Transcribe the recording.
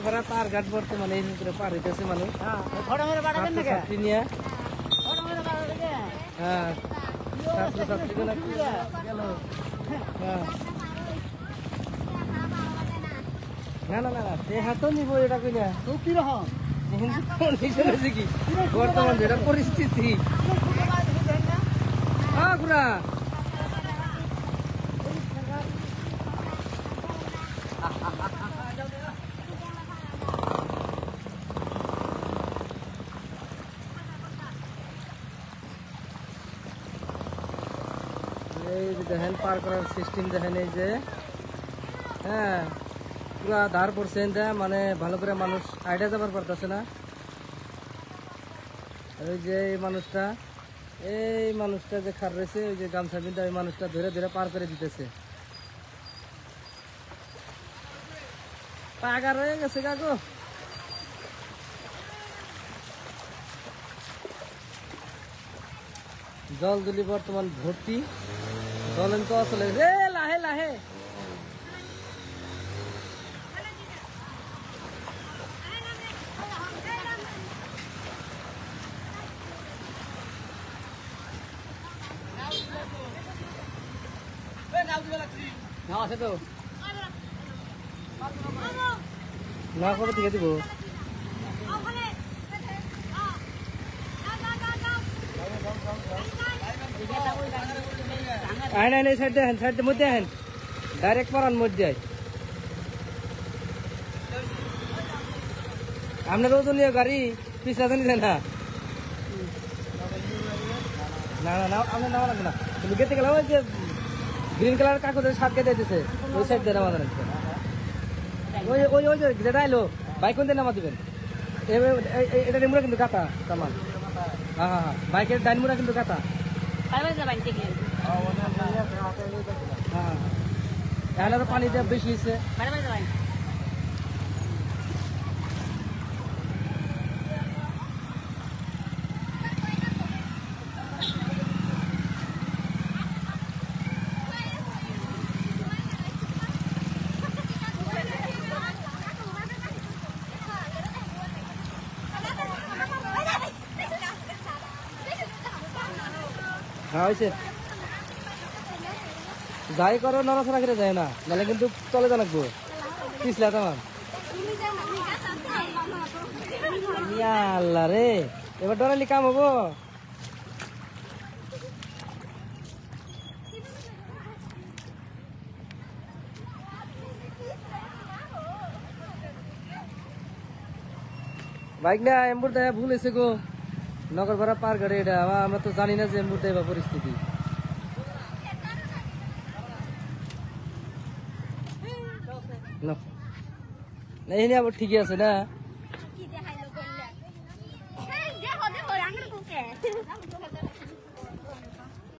ভাড়া পার ঘাট বর্তমানে এই ভিতরে পার হইতেছে মানুষ। হ্যাঁ ছাত্রছাত্রীগুলো গেল। না না না হাতও নিব এটা কই না তো কিরকম কি বর্তমান যেটা পরিস্থিতি ঘুরা এই যে দেখেন পার করার সিস্টেম দেখেন এই যে হ্যাঁ পুরা ধার পড়ছে মানে ভালো করে মানুষ আইডিয়া যাবার পারতেছে না। ওই যে এই মানুষটা যে খার রয়েছে ওই যে গামছা বিন্দা ওই মানুষটা ধরে ধরে পার করে দিতেছে। পাগার হয়ে গেছে কাকু জল জলি বর্তমান ভর্তি চলেন তো আসলে লাহে লাহে আছে তো না কবে থেকে দিব আইন এই সাইড দেখেন সাইড মধ্যে আহেন ডাইরেক্ট পারান মধ্যে আপনার ওজনীয় গাড়ি পিছাতে নিলেন না না না না আপনার নামা লাগবে না তুমি গেতে গেলাম ওই যে গ্রিন কালার কাগজের সাত কেটে দিতেছে ওই সাইড দিয়ে নামা দেন ওই ওই ওই যেটা আইলো বাইক কোন দিয়ে নামা দিবেন এটা রিমুরা কিন্তু কাটা সামান হ্যাঁ হ্যাঁ হ্যাঁ বাইকের ডাইনমুরা কিন্তু কাটা হ্যাঁ এখন আরো পানি দেওয়া বেশি হয়েছে হ্যাঁ হয়েছে যাই করো নড়াচড়া করে যায় না নাহলে কিন্তু চলে যা লাগবো পিছলা তোমার আল্লাহ রে এবার ডরালি কাম হবো বাইক না এম্বুর দেয়া ভুল হয়েছে গো নগর ভাড়া পার গাড়ি এটা আমরা তো জানি না যে এম্বুর দেয়া পরিস্থিতি এই নিয়ে আবার ঠিকই আছে না